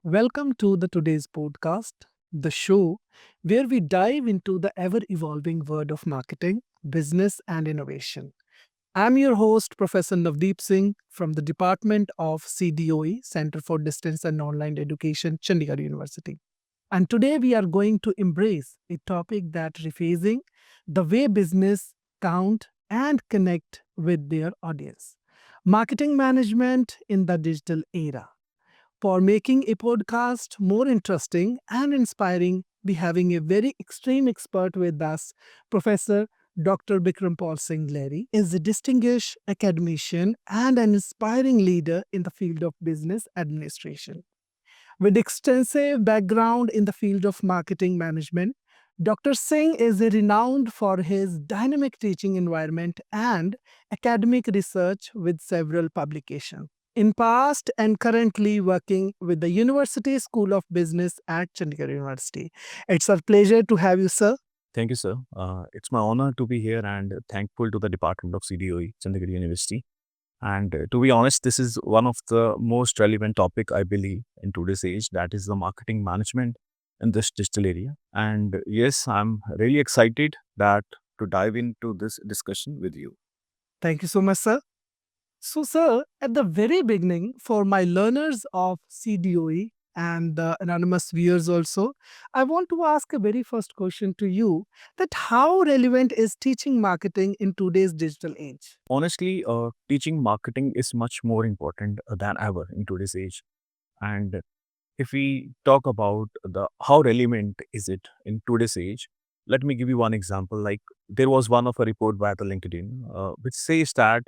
Welcome to the today's podcast, the show where we dive into the ever evolving world of marketing, business, and innovation. I'm your host, Professor Navdeep Singh from the Department of CDOE, Center for Distance and Online Education, Chandigarh University. And today we are going to embrace a topic that refacing the way business count and connect with their audience. Marketing management in the digital era. For making a podcast more interesting and inspiring, we having a very extreme expert with us, Professor Dr. Bikram Paul Singh Lehri is a distinguished academician and an inspiring leader in the field of business administration. With extensive background in the field of marketing management, Dr. Singh is renowned for his dynamic teaching environment and academic research with several publications. In past and currently working with the University School of Business at Chandigarh University. It's a pleasure to have you, sir. Thank you, sir. It's my honor to be here and thankful to the Department of CDOE, Chandigarh University. And to be honest, this is one of the most relevant topic I believe in today's age. That is the marketing management in this digital area. And yes, I'm really excited that to dive into this discussion with you. Thank you so much, sir. So, sir, at the very beginning, for my learners of CDOE and the anonymous viewers also, I want to ask a very first question to you that how relevant is teaching marketing in today's digital age? Honestly, teaching marketing is much more important than ever in today's age. And if we talk about the how relevant is it in today's age, let me give you one example. Like there was one of a report by the LinkedIn, which says that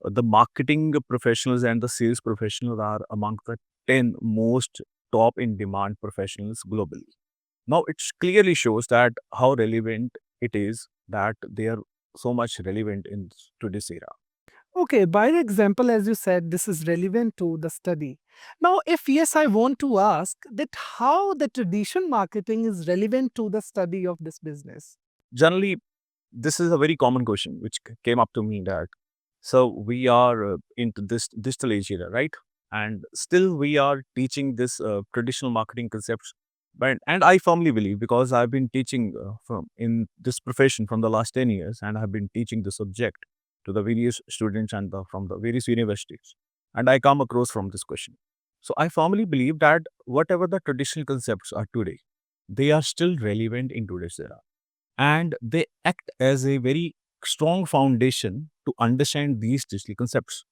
the marketing professionals and the sales professionals are among the 10 most top in demand professionals globally. Now it clearly shows that how relevant it is that they are so much relevant in today's era. Okay, by the example, as you said, this is relevant to the study. Now, if yes, I want to ask that how the tradition marketing is relevant to the study of this business. Generally, this is a very common question which came up to me that so we are into this digital age era, right? And still we are teaching this traditional marketing concepts. But and I firmly believe because I've been teaching from in this profession from the last 10 years, and I've been teaching the subject to the various students and from the various universities, and I come across from this question. So I firmly believe that whatever the traditional concepts are today, they are still relevant in today's era, and they act as a very strong foundation to understand these digital concepts.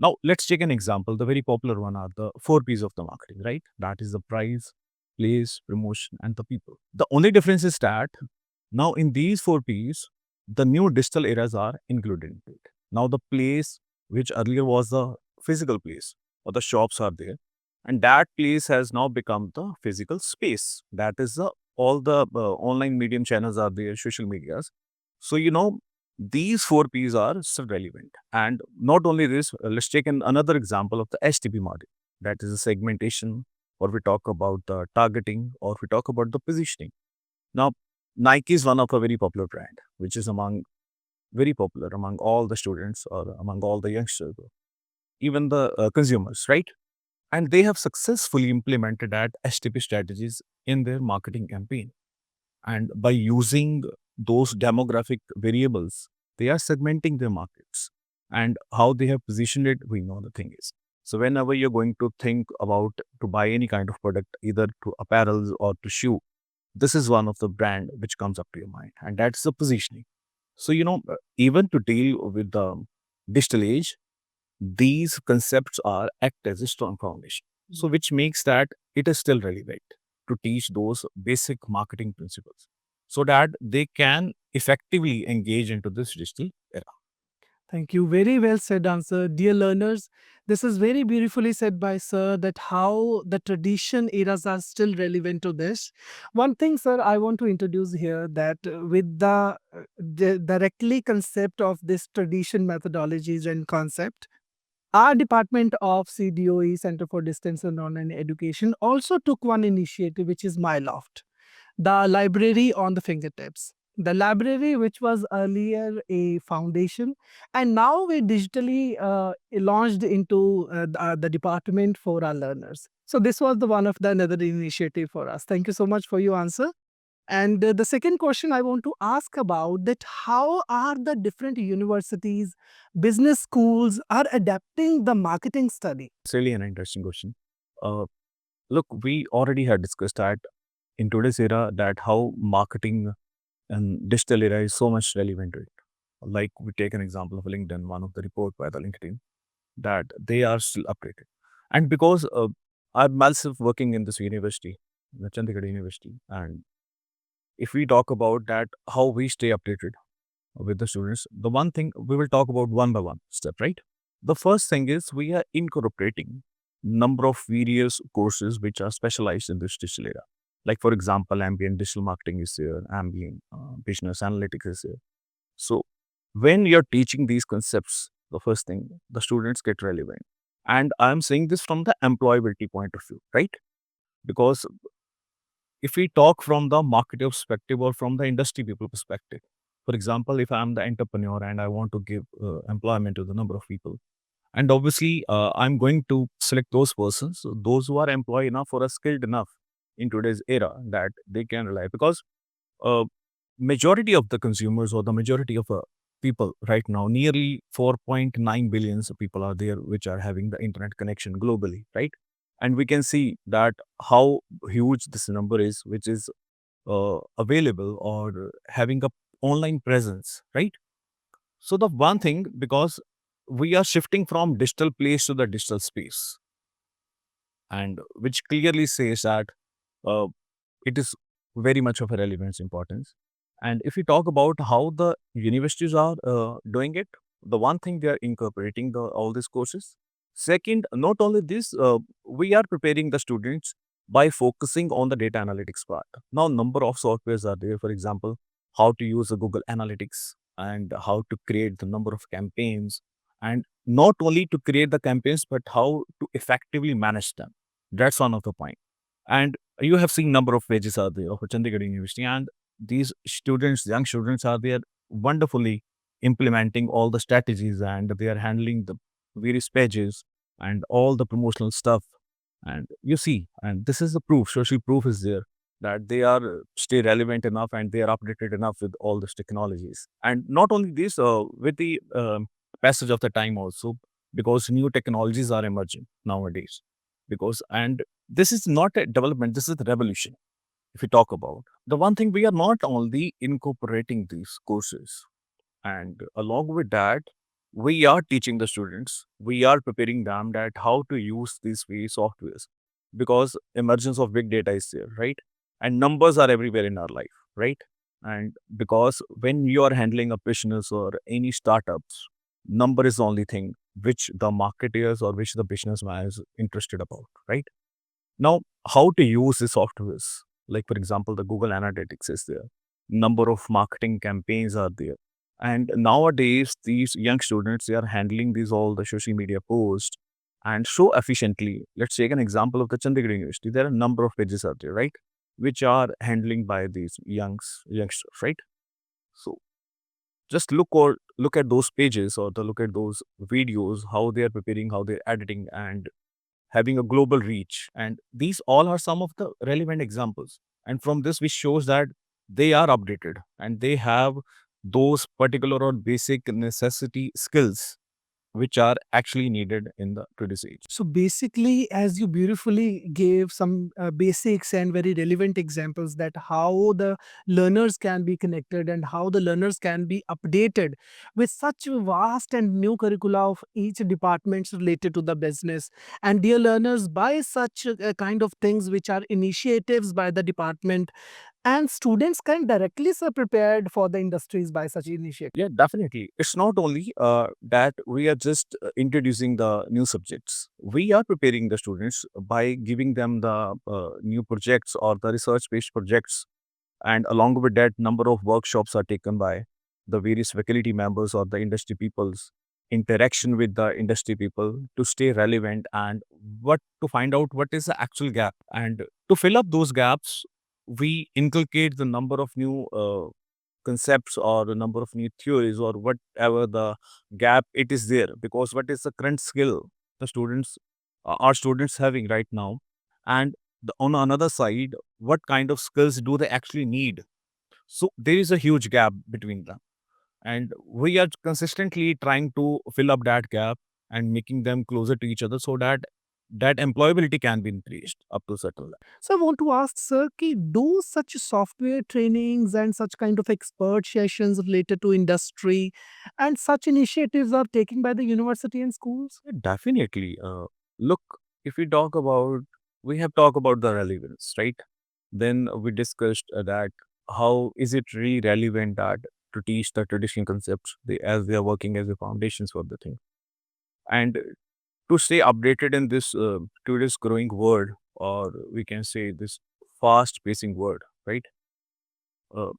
Now, let's take an example. The very popular one are the four P's of the marketing, right? That is the price, place, promotion, and the people. The only difference is that now in these four P's, the new digital eras are included in it. Now, the place, which earlier was the physical place, or the shops are there, and that place has now become the physical space. That is the all the online medium channels are there, social medias. So, these four P's are still relevant. And not only this, let's take another example of the STP model. That is the segmentation, or we talk about the targeting, or we talk about the positioning. Now, Nike is one of a very popular brand, which is very popular among all the students or among all the youngsters, even the consumers, right? And they have successfully implemented that STP strategies in their marketing campaign. And by using those demographic variables, they are segmenting their markets. And how they have positioned it, we know the thing is. So whenever you're going to think about to buy any kind of product, either to apparel or to shoe, this is one of the brand which comes up to your mind. And that's the positioning. So, even to deal with the digital age, these concepts are act as a strong foundation. So, which makes that it is still relevant to teach those basic marketing principles so that they can effectively engage into this digital era. Thank you. Very well said answer. Dear learners, this is very beautifully said by sir that how the tradition eras are still relevant to this. One thing, sir, I want to introduce here that with the directly concept of this tradition methodologies and concept, our department of CDOE, Center for Distance and Online Education, also took one initiative, which is My Loft, the library on the fingertips. The library, which was earlier a foundation, and now we digitally launched into the department for our learners. So this was the one of the another initiative for us. Thank you so much for your answer. And the second question I want to ask about that how are the different universities, business schools are adapting the marketing study? It's really an interesting question. Uh, Look, we already had discussed that in today's era that how marketing and digital era is so much relevant to it. Like we take an example of LinkedIn, one of the report by the LinkedIn that they are still updated. And because I'm myself working in this university, the Chandigarh University, and if we talk about that, how we stay updated with the students, the one thing we will talk about one by one step, right? The first thing is we are incorporating number of various courses which are specialized in this digital era. Like for example, ambient digital marketing is there, ambient business analytics is there. So when you're teaching these concepts, the first thing the students get relevant. And I'm saying this from the employability point of view, right? Because if we talk from the marketer perspective or from the industry people perspective, for example, if I'm the entrepreneur and I want to give employment to the number of people, and obviously I'm going to select those persons, those who are employed enough or are skilled enough in today's era that they can rely, because uh, majority of the consumers or the majority of people right now, nearly 4.9 billions of people are there which are having the internet connection globally, right? And we can see that how huge this number is, which is available or having a online presence, right? So the one thing, because we are shifting from digital place to the digital space, and which clearly says that uh, it is very much of a relevance importance. And if we talk about how the universities are doing it, the one thing they are incorporating all these courses. Second, not only this, we are preparing the students by focusing on the data analytics part. Now, number of softwares are there. For example, how to use the Google Analytics and how to create the number of campaigns, and not only to create the campaigns, but how to effectively manage them. That's one of the point. And you have seen number of pages are there of Chandigarh University, and these students, young students, are there wonderfully implementing all the strategies, and they are handling the various pages and all the promotional stuff. And you see, and this is the proof, social proof is there that they are stay relevant enough and they are updated enough with all these technologies. And not only this, with the passage of the time also, because new technologies are emerging nowadays. Because and this is not a development, this is the revolution. If we talk about the one thing, we are not only incorporating these courses, and along with that, we are teaching the students, we are preparing them that how to use these various softwares, because emergence of big data is there, right? And numbers are everywhere in our life, right? And because when you are handling a business or any startups, number is the only thing which the marketers or which the businessman is interested about, right? Now, how to use the softwares? Like, for example, the Google Analytics is there. Number of marketing campaigns are there. And nowadays, these young students, they are handling these all the social media posts and so efficiently. Let's take an example of the Chandigarh University. There are a number of pages out there, right? Which are handling by these youngsters, right? So just look at those pages or the look at those videos, how they are preparing, how they're editing, and having a global reach. And these all are some of the relevant examples. And from this, which shows that they are updated and they have those particular or basic necessity skills which are actually needed in the today's age. So basically, as you beautifully gave some basics and very relevant examples that how the learners can be connected and how the learners can be updated with such vast and new curricula of each departments related to the business. And dear learners, by such kind of things which are initiatives by the department, and students can directly prepared for the industries by such initiatives. Yeah, definitely. It's not only that we are just introducing the new subjects. We are preparing the students by giving them the new projects or the research-based projects, and along with that, number of workshops are taken by the various faculty members or the industry peoples, interaction with the industry people to stay relevant and what to find out what is the actual gap. And to fill up those gaps, we inculcate the number of new concepts or the number of new theories or whatever the gap it is there, because what is the current skill the students are students having right now, and on another side, what kind of skills do they actually need. So there is a huge gap between them, and we are consistently trying to fill up that gap and making them closer to each other so that that employability can be increased up to a certain level. So I want to ask, sir, ki do such software trainings and such kind of expert sessions related to industry and such initiatives are taken by the university and schools? Yeah, definitely. Look, if we have talked about the relevance, right? Then we discussed that how is it really relevant that to teach the traditional concepts as they are working as the foundations for the thing. And to stay updated in this today's growing world, or we can say this fast pacing world, right?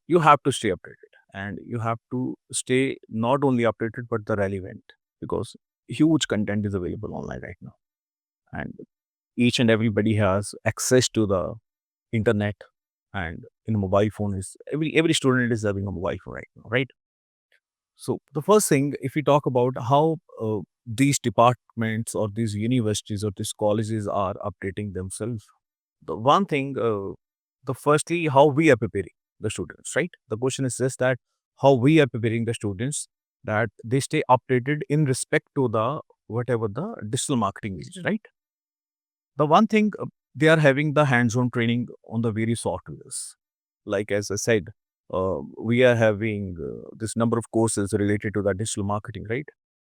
You have to stay updated, and you have to stay not only updated but the relevant, because huge content is available online right now, and each and everybody has access to the internet, and in a mobile phone is every student is having a mobile phone right now, right? So the first thing, if we talk about how these departments or these universities or these colleges are updating themselves, the one thing, the firstly, how we are preparing the students, right? The question is just that how we are preparing the students that they stay updated in respect to the whatever the digital marketing is, right? The one thing, they are having the hands-on training on the various softwares. Like as I said, we are having this number of courses related to the digital marketing, right?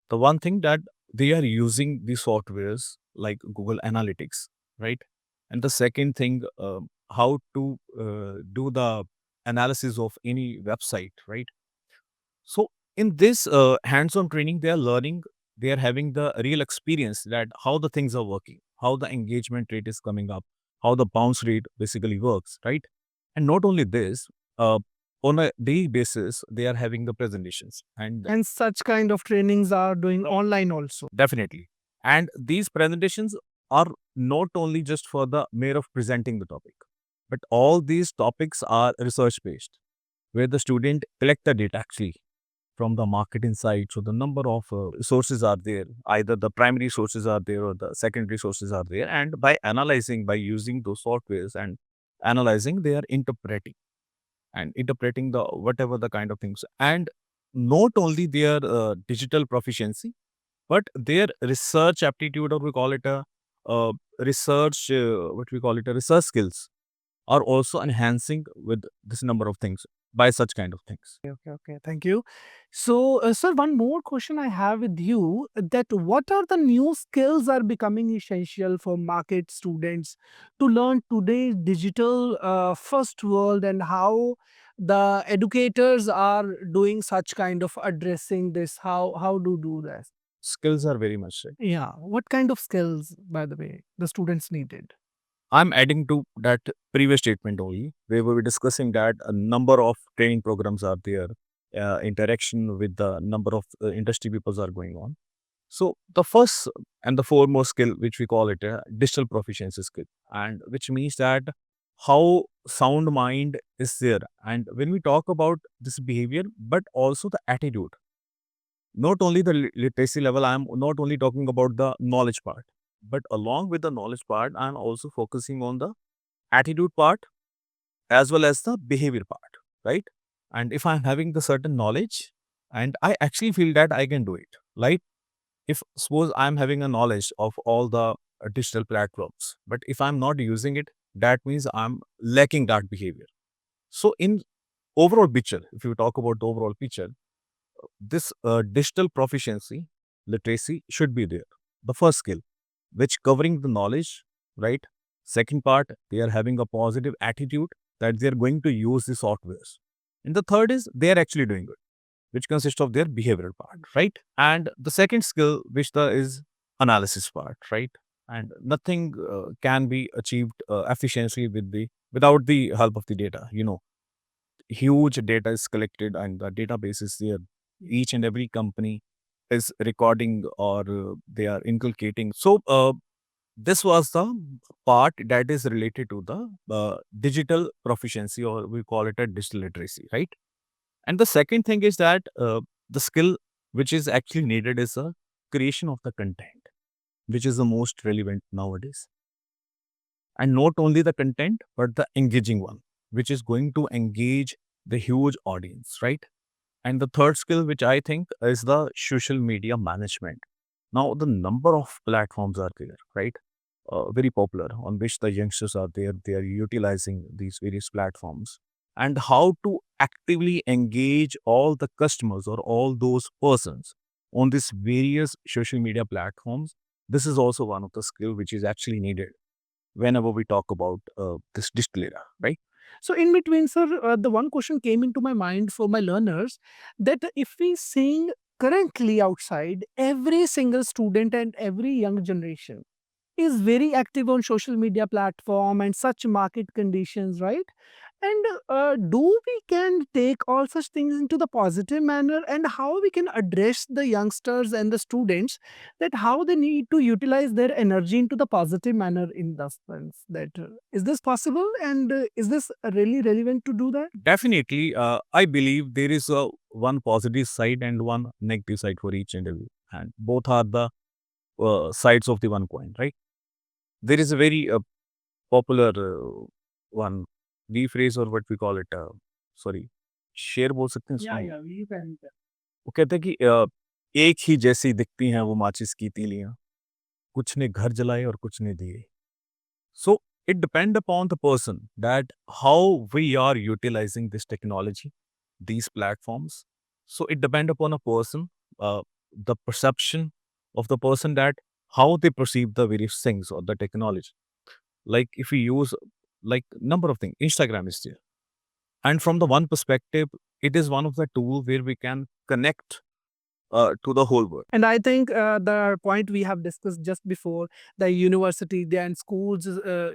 The one thing that they are using these softwares like Google Analytics, right? And the second thing, how to do the analysis of any website, right? So in this hands-on training, they are learning, they are having the real experience that how the things are working, how the engagement rate is coming up, how the bounce rate basically works, right? And not only this, uh, on a daily basis, they are having the presentations, and And such kind of trainings are doing online also. definitely. And these presentations are not only just for the mere of presenting the topic, but all these topics are research based, where the student collect the data actually from the market insights. So the number of sources are there, either the primary sources are there or the secondary sources are there. And by analyzing, by using those softwares and analyzing, they are interpreting the whatever the kind of things. And not only their digital proficiency, but their research aptitude, or we call it a research, what we call it a research skills, are also enhancing with this number of things by such kind of things. Okay. Thank you. So, sir, one more question I have with you that what are the new skills are becoming essential for market students to learn today's digital first world and how the educators are doing such kind of addressing this? How do this? Skills are very much right. Yeah. What kind of skills, by the way, the students needed? I'm adding to that previous statement only, where we were discussing that a number of training programs are there, interaction with the number of industry peoples are going on. So the first and the foremost skill, which we call it a digital proficiency skill, and which means that how sound mind is there. And when we talk about this behavior, but also the attitude, not only the literacy level, I'm not only talking about the knowledge part, but along with the knowledge part, I'm also focusing on the attitude part as well as the behavior part, right? And if I'm having the certain knowledge and I actually feel that I can do it, right? If suppose I'm having a knowledge of all the digital platforms, but if I'm not using it, that means I'm lacking that behavior. So in overall picture, if you talk about the overall picture, this digital proficiency, literacy should be there. The first skill, which covering the knowledge, right? Second part, they are having a positive attitude that they are going to use the softwares. And the third is they are actually doing it, which consists of their behavioral part, right? And the second skill, which the is analysis part, right? And nothing can be achieved efficiently without the help of the data. Huge data is collected and the database is there. Each and every company is recording or they are inculcating. So this was the part that is related to the digital proficiency, or we call it a digital literacy, right? And the second thing is that the skill which is actually needed is the creation of the content, which is the most relevant nowadays. And not only the content, but the engaging one, which is going to engage the huge audience, right? And the third skill, which I think is the social media management. Now, the number of platforms are there, right? Very popular on which the youngsters are there. They are utilizing these various platforms, and how to actively engage all the customers or all those persons on these various social media platforms. This is also one of the skill which is actually needed whenever we talk about this digital era, right? So, in between, sir, the one question came into my mind for my learners that if we seeing currently outside, every single student and every young generation is very active on social media platform and such market conditions, right? And do we can take all such things into the positive manner, and how we can address the youngsters and the students that how they need to utilize their energy into the positive manner in the sense that is this possible, and is this really relevant to do that? Definitely, I believe there is a one positive side and one negative side for each interview, and both are the sides of the one coin, right? There is a very popular one rephrase or what we call it. Sorry, शेर बोल सकते हैं Yeah, इसको? yeah, we can. वो कहते हैं कि एक ही जैसी दिखती हैं वो माचिस की तीलियां, कुछ ने घर जलाए और कुछ ने दिए. So it depends upon the person that how we are utilizing this technology, these platforms. So it depends upon a person, the perception of the person that how they perceive the various things or the technology. Like if we use like number of things, Instagram is there. And from the one perspective, it is one of the tool where we can connect to the whole world. And I think the point we have discussed just before, the university and schools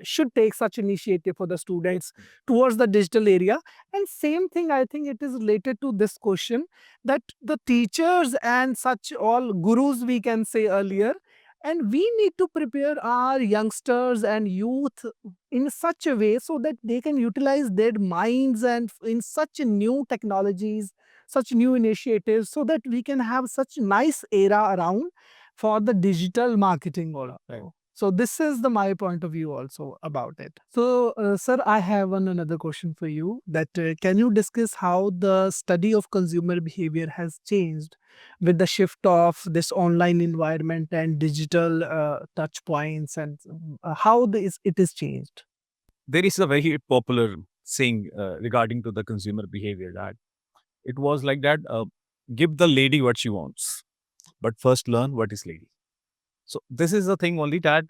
should take such initiative for the students towards the digital area. And same thing, I think it is related to this question that the teachers and such all gurus we can say earlier, and we need to prepare our youngsters and youth in such a way so that they can utilize their minds and in such new technologies, such new initiatives, so that we can have such nice era around for the digital marketing also. Right. So this is the my point of view also about it. So, sir, I have another question for you. That can you discuss how the study of consumer behavior has changed with the shift of this online environment and digital touch points, and how it is changed? There is a very popular saying regarding to the consumer behavior that it was like that give the lady what she wants, but first learn what is lady. So this is the thing only that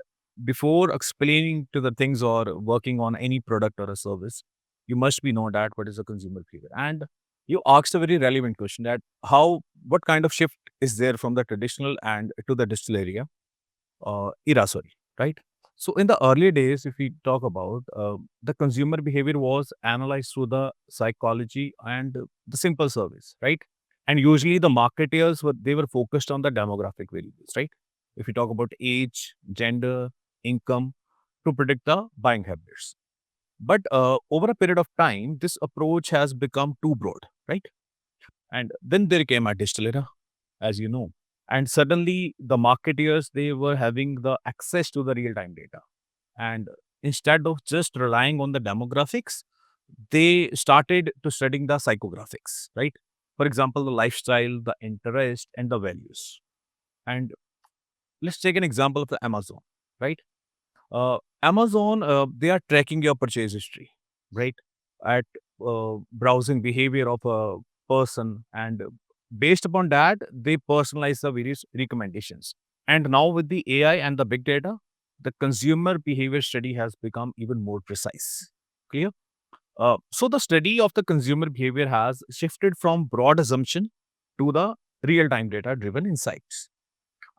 before explaining to the things or working on any product or a service, you must be know that what is a consumer behavior. And you asked a very relevant question that how what kind of shift is there from the traditional and to the digital area era, sorry, right? So in the earlier days, if we talk about the consumer behavior was analyzed through the psychology and the simple service, right? And usually the marketeers were they were focused on the demographic variables, right? If we talk about age, gender, income, to predict the buying habits. But over a period of time, this approach has become too broad, right? And then there came a digital era, as you know. And suddenly the marketeers, they were having the access to the real-time data. And instead of just relying on the demographics, they started to studying the psychographics, right? For example, the lifestyle, the interest, and the values. And let's take an example of the Amazon, right? Amazon, they are tracking your purchase history, right? At browsing behavior of a person, and based upon that, they personalize the various recommendations. And now with the AI and the big data, the consumer behavior study has become even more precise. Clear? So the study of the consumer behavior has shifted from broad assumption to the real-time data-driven insights.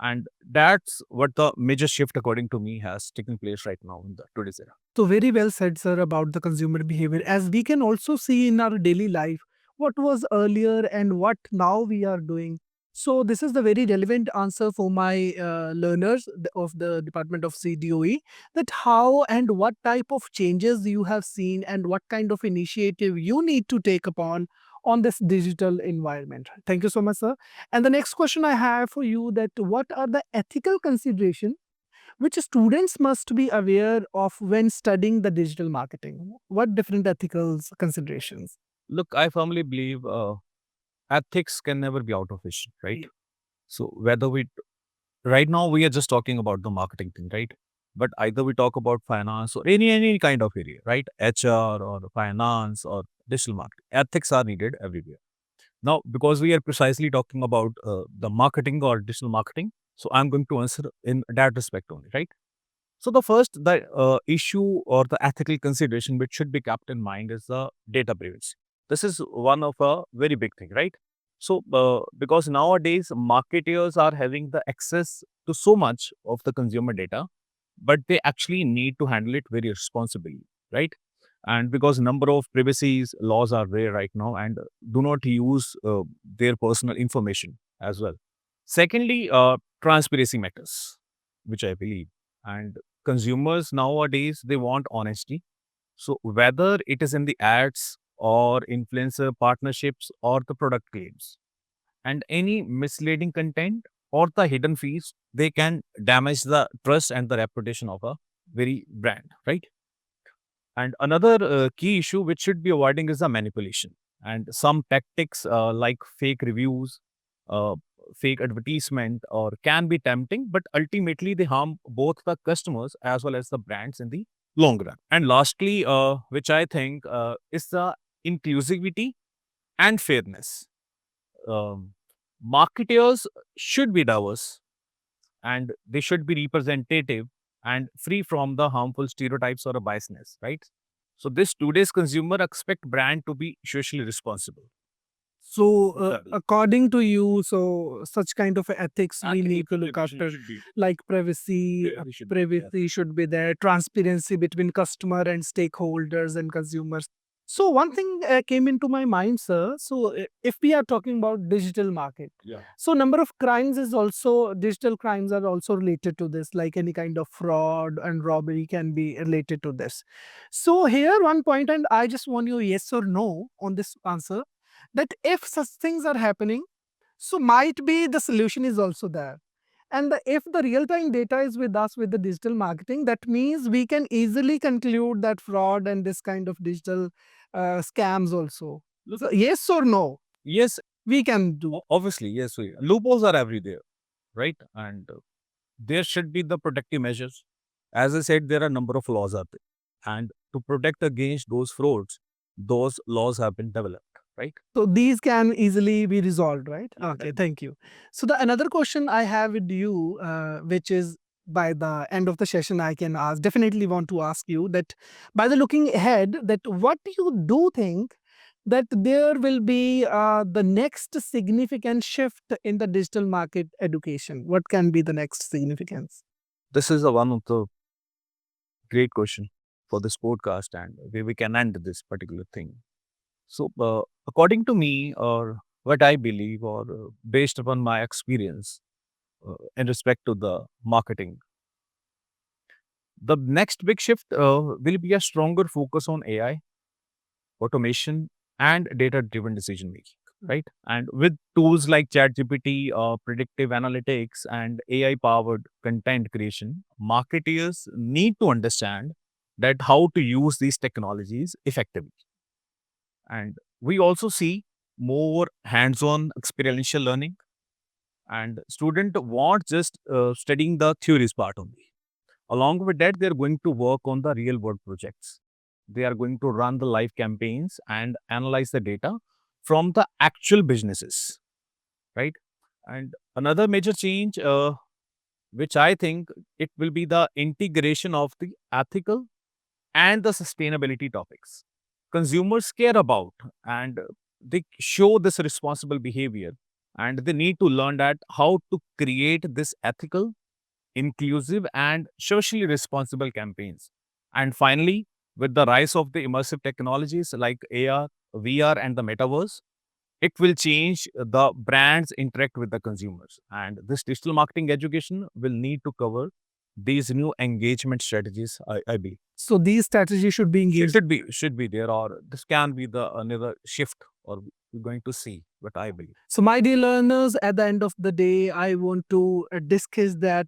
And that's what the major shift, according to me, has taken place right now in the today's era. So very well said, sir, about the consumer behavior. As we can also see in our daily life, what was earlier and what now we are doing. So this is the very relevant answer for my learners of the Department of CDOE, that how and what type of changes you have seen and what kind of initiative you need to take upon on this digital environment. Thank you so much, sir. And the next question I have for you, that what are the ethical considerations which students must be aware of when studying the digital marketing? What different ethical considerations? Look, I firmly believe ethics can never be out of issue, right? So whether we right now we are just talking about the marketing thing, right? But either we talk about finance or any kind of area, right? HR or finance or digital marketing, ethics are needed everywhere. Now, because we are precisely talking about the marketing or digital marketing, so I'm going to answer in that respect only, right? So the issue or the ethical consideration which should be kept in mind is the data privacy. This is one of a very big thing, right? So because nowadays marketers are having the access to so much of the consumer data, but they actually need to handle it very responsibly, right? And because number of privacies laws are there right now and do not use their personal information as well. Secondly, transparency matters, which I believe, and consumers nowadays they want honesty. So whether it is in the ads or influencer partnerships or the product claims, and any misleading content or the hidden fees, they can damage the trust and the reputation of a very brand, right? And another key issue which should be avoiding is the manipulation. And some tactics like fake reviews, uh, fake advertisement, or can be tempting, but ultimately they harm both the customers as well as the brands in the long run. And lastly, which I think is the inclusivity and fairness. Marketers should be diverse and they should be representative and free from the harmful stereotypes or a biasness, right? So this today's consumer expect brand to be socially responsible. So, Exactly. according to you, so such kind of ethics we need to look after, Should be. like privacy. Yeah, we should be. Yeah. Privacy should be there, transparency between customer and stakeholders and consumers. So, one thing came into my mind, sir. So, if we are talking about digital market, Yeah. so number of crimes is also digital crimes are also related to this, like any kind of fraud and robbery can be related to this. So, here one point, and I just want you yes or no on this answer, that if such things are happening, so might be the solution is also there. And if the real time data is with us with the digital marketing, that means we can easily conclude that fraud and this kind of digital scams also. Look, So, yes or no, yes, we can do. obviously, yes. Loopholes are everywhere, right? And there should be the protective measures. As I said, there are a number of laws out there, and to protect against those frauds, those laws have been developed, right? So these can easily be resolved, right? Yeah, Okay, definitely. thank you. So the another question I have with you, which is by the end of the session, I can ask. Definitely want to ask you that by the looking ahead, that what you do think that there will be the next significant shift in the digital market education. What can be the next significance? This is a one of the great question for this podcast, and where we can end this particular thing. So, according to me, or what I believe, or based upon my experience in respect to the marketing, the next big shift will be a stronger focus on AI, automation, and data-driven decision making. Right, and with tools like ChatGPT, predictive analytics, and AI-powered content creation, marketers need to understand that how to use these technologies effectively. And we also see more hands-on experiential learning, and student want just studying the theories part only. Along with that, they're going to work on the real world projects. They are going to run the live campaigns and analyze the data from the actual businesses, right? And another major change, which I think it will be the integration of the ethical and the sustainability topics consumers care about, and they show this responsible behavior, and they need to learn that how to create this ethical, inclusive, and socially responsible campaigns. And finally, with the rise of the immersive technologies like AR, VR, and the metaverse, it will change the brands interact with the consumers. And this digital marketing education will need to cover these new engagement strategies, I believe. So these strategies should be engaged. Should be there, or this can be the another shift or you're going to see what I believe. So, my dear learners, at the end of the day, I want to discuss that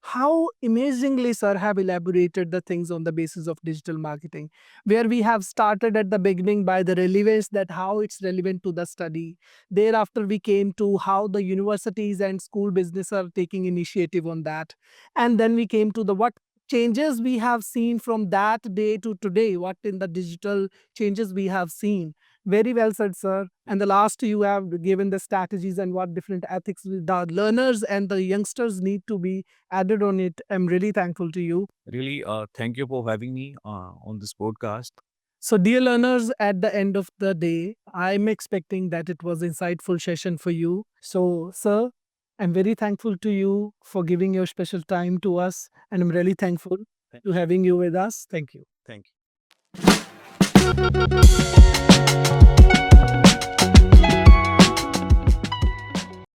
how amazingly sir have elaborated the things on the basis of digital marketing, where we have started at the beginning by the relevance, that how it's relevant to the study. Thereafter, we came to how the universities and school business are taking initiative on that, and then we came to the what changes we have seen from that day to today, what in the digital changes we have seen. Very well said, sir. And the last, you have given the strategies and what different ethics the learners and the youngsters need to be added on it. I'm really thankful to you. Really, thank you for having me on this podcast. So, dear learners, at the end of the day, I'm expecting that it was insightful session for you. So, sir, I'm very thankful to you for giving your special time to us, and I'm really thankful Thank to having you with us. Thank you. thank you.